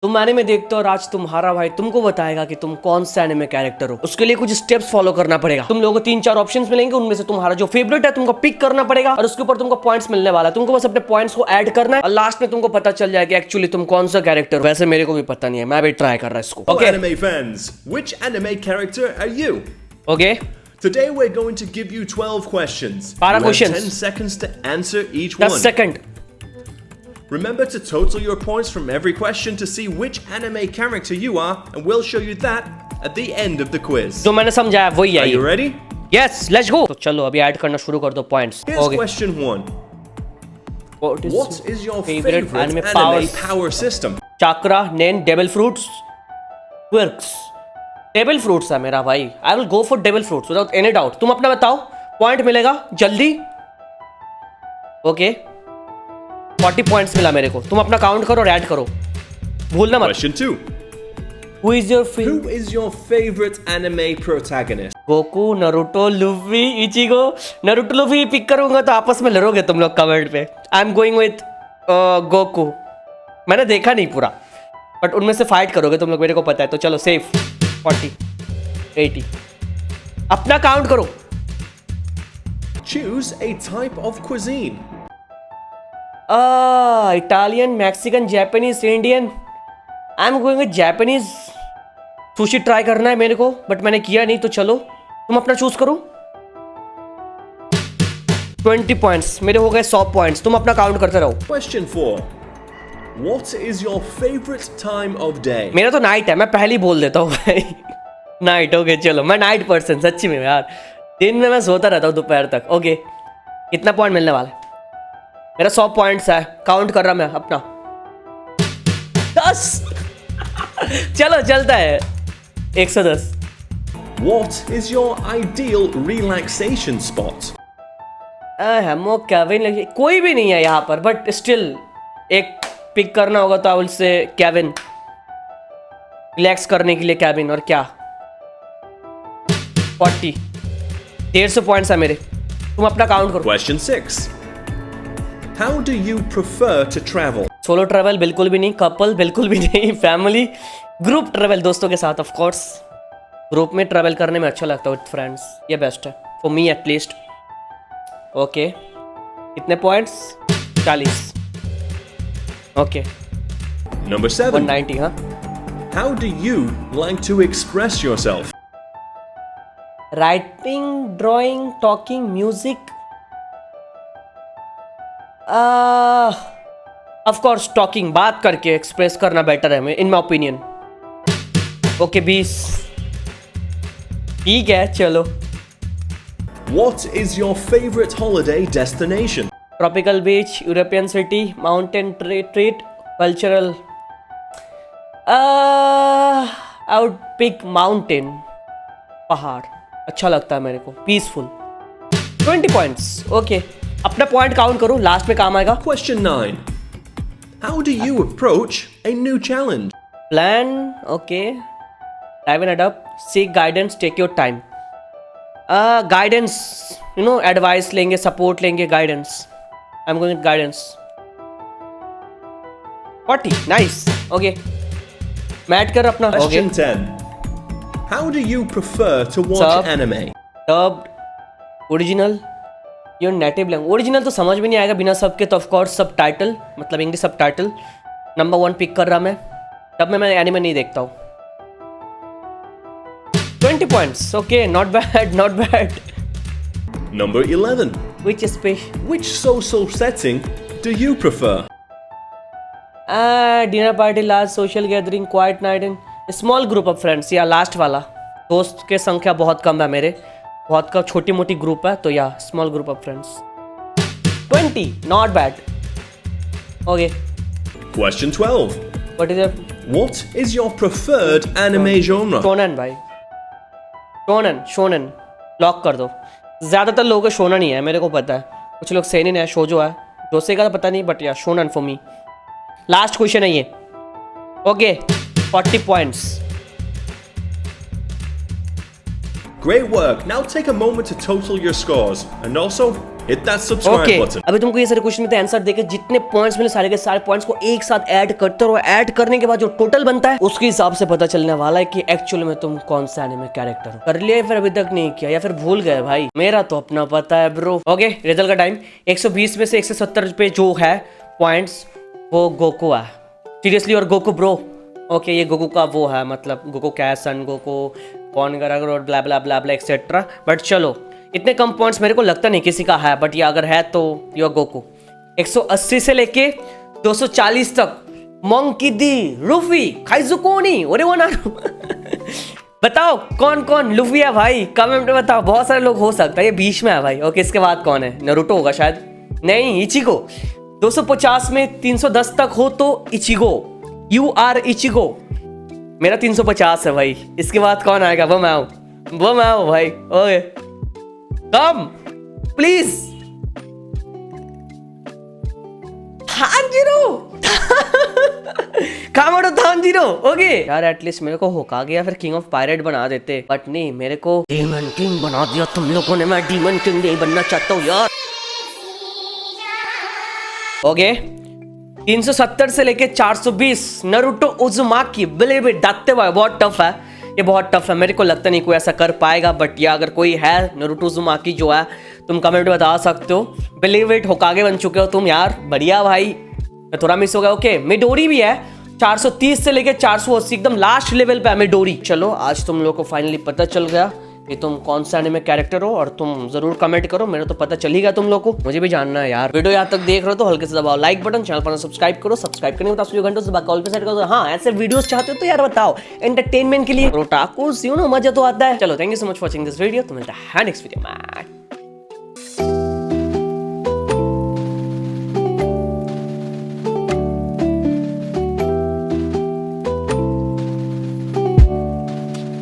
तुम एनिमे देखते हो और आज तुम्हारा भाई तुमको बताएगा कि तुम कौन सा एनिमे कैरेक्टर हो। उसके लिए कुछ स्टेप्स फॉलो करना पड़ेगा। तुम लोगों को 3-4 ऑप्शंस मिलेंगे, उनमें से तुम्हारा जो फेवरेट है तुमको पिक करना पड़ेगा और उसके ऊपर तुमको पॉइंट्स मिलने वाला है। तुमको बस अपने पॉइंट्स को ऐड करना है और लास्ट में तुमको पता चल जाएगा एक्चुअली तुम कौन सा कैरेक्टर हो। वैसे मेरे को भी पता नहीं है, मैं भी ट्राई कर रहा हूं इसको। Okay. Anime fans, which anime character are you? Okay Today we're going to give you 12 questions. 12 You have questions. 10 seconds to answer each 10 one. Second. Remember to total your points from every question to see which anime character you are, and we'll show you that at the end of the quiz. जो मैंने समझाया वही Are है। you ready? Yes let's go. तो चलो अभी add करना शुरू कर दो points. Here's okay question 1. What is your favorite favorite anime anime powers? power system? Chakra, नेन, डेविल फ्रूट्स, क्विर्क्स। डेविल फ्रूट्स है मेरा भाई। I will go for devil fruits without any doubt. तुम अपना बताओ, पॉइंट मिलेगा जल्दी। ओके 40 पॉइंट्स मिला मेरे को। तुम अपना काउंट करो और ऐड करो, भूलना मत। Question 2. Who is your Who is your favorite anime protagonist? Goku, Naruto, Luffy, Ichigo. Naruto Luffy pick करूंगा तो आपस में लड़ोगे तुम लोग कमेंट पे। I am going with Goku. मैंने देखा नहीं पूरा, बट उनमें से फाइट करोगे तुम लोग, मेरे को पता है। तो चलो सेफ। 40 80 अपना काउंट करो। Choose a type of cuisine. Italian, Mexican, Japanese, Indian. I am going with Japanese. Sushi try करना है मेरे को, बट मैंने किया नहीं। तो चलो तुम अपना चूज करो। 20 पॉइंट्स मेरे हो गए। 100 पॉइंट्स। तुम अपना काउंट करते रहो। Question 4. What is your favorite time of day? मेरा तो नाइट है, मैं पहले ही बोल देता हूँ भाई। नाइट। ओके चलो, मैं नाइट पर्सन सच्ची में यार। दिन में मैं सोता रहता हूँ दोपहर तक। ओके कितना पॉइंट मिलने वाला है? मेरा 100 पॉइंट्स है। काउंट कर रहा मैं अपना। 10 चलो चलता है। 110। What is your ideal relaxation spot? हमो केविन लगी, कोई भी नहीं है यहाँ पर, बट स्टिल एक पिक करना होगा तो I will say Kevin. Relax करने के लिए केविन। और क्या 40 150 पॉइंट्स है मेरे। तुम अपना काउंट करो। Question 6. How do you prefer to travel? Solo travel बिल्कुल भी नहीं, कपल बिल्कुल भी नहीं, फैमिली, ग्रुप ट्रैवल दोस्तों के साथ। ऑफ कोर्स ग्रुप में ट्रैवल करने में अच्छा लगता है विद फ्रेंड्स, ये बेस्ट है for me at least. Okay कितने पॉइंट्स? 40। Okay Number 7. 190। हाँ How do you like to express yourself? Writing, drawing, talking, music. Of course talking, बात करके एक्सप्रेस करना बेटर है इन माय ओपिनियन। ओके 20। ठीक है चलो। What is your favorite holiday destination? Tropical beach, European city, mountain treat, cultural. I would pick mountain, पहाड़ अच्छा लगता है मेरे को, पीसफुल। 20 पॉइंट्स। ओके अपना पॉइंट काउंट करो, लास्ट में काम आएगा। Question 9. How do you approach a new challenge? Plan. Okay dive in adapt, seek guidance, take your time. Guidance you know, advice लेंगे, सपोर्ट लेंगे, guidance. I am going with guidance. 40 nice. Okay मैट कर अपना। Okay Question 10. How do you prefer to watch Sub. anime? Dubbed, original, your native language. Original तो समझ में नहीं आएगा बिना सब के, तो ऑफ कोर्स सब टाइटल, मतलब इंग्लिश सब टाइटल। नंबर 1 पिक कर रहा मैं। तब में मैं एनिमे नहीं देखता हूँ। 20 points. Okay not bad not bad. Number 11. Which space Which social setting do you prefer? Dinner party, large social gathering, quite night in small group of friends. या लास्ट वाला, दोस्त के संख्या बहुत कम है मेरे, बहुत का छोटी मोटी ग्रुप है, तो या small group of friends. 20 not bad. Okay Question 12. What is your? What is your preferred anime genre? Shonen भाई, शोनन शोनन लॉक कर दो। ज्यादातर लोगों का शोनन ही है, मेरे को पता है। कुछ लोग सेनिन है, शोजो है, जोसे का तो पता नहीं, बट या shonen for me. Last question है ये। Okay 40 points. Great work. Now take a moment to total your scores and also hit that subscribe okay button. अभी तुमको ये सारे क्वेश्चन में आंसर देके जितने पॉइंट्स मिले सारे के सारे पॉइंट्स को एक साथ ऐड करते रहो। ऐड करने के बाद जो टोटल बनता है उसके हिसाब से पता चलने वाला है कि एक्चुअली में तुम कौन सा एनिमे कैरेक्टर हो। कर लिया फिर अभी तक नहीं किया या फिर भूल गए भाई, मेरा तो अपना पता है ब्रो। ओके रिजल्ट का टाइम। 120 में से 170 पे जो है पॉइंट्स वो गोकू है। सीरियसली और गोकू ब्रो। ओके ये गोकू का वो है, मतलब गोकू क्या है, सन गोकू कौन कर और ब्ला ब्ला ब्ला ब्ला एक्सेट्रा। बट चलो इतने कम पॉइंट्स मेरे को लगता नहीं किसी का है, बट ये अगर है तो यू आर गोकू। 180 से लेके 240 तक मोंकी डी, लूफी, काइजुकोनी, ओरेओनारू बताओ कौन कौन लूफी है भाई, कमेंट में बताओ। बहुत सारे लोग हो सकता है, ये बीच में है भाई। ओके इसके बाद कौन है, नारुतो होगा शायद, नहीं इचिगो। 250 में 310 तक हो तो इचिगो, यू आर इचिगो। मेरा 350 है भाई। इसके बाद कौन आएगा, वो मैं हूं भाई। Okay come please. Tanjiro Kamado Tanjiro. Okay यार एटलीस्ट मेरे को होकागे या फिर किंग ऑफ पायरेट बना देते, बट नहीं मेरे को डीमन किंग बना दिया तुम लोगों ने। मैं डीमन किंग नहीं बनना चाहता हूँ यार। ओके 370 से लेके 420 नारुतो उज़ुमाकी, बिलीव इट दाते भाई बहुत टफ है, ये बहुत टफ है। मेरे को लगता नहीं कोई ऐसा कर पाएगा, बट या अगर कोई है नारुतो उज़ुमाकी जो है तुम कमेंट में बता सकते हो। बिलीव इट होकागे बन चुके हो तुम यार, बढ़िया भाई। मैं थोड़ा मिस हो गया। ओके मिडोरी भी है 430 से लेके 480 एकदम लास्ट लेवल पे है मिडोरी। चलो आज तुम लोग को फाइनली पता चल गया कि तुम कौन सा एनिमे कैरेक्टर हो, और तुम जरूर कमेंट करो, मेरे तो पता चल ही गया तुम लोग को, मुझे भी जानना है यार। वीडियो यहाँ तक देख रहे हो तो हल्के से दबाओ लाइक बटन, चैनल पर सब्सक्राइब करो। सब्सक्राइब करने के बाद जो घंटों से कॉल पे सेट करो। हाँ ऐसे वीडियोस चाहते हो तो यार बताओ, एंटरटेनमेंट के लिए ओटाकुस यू नो मजा तो आता है। चलो thank you so much for watching this video, तो मिलता है नेक्स्ट वीडियो में।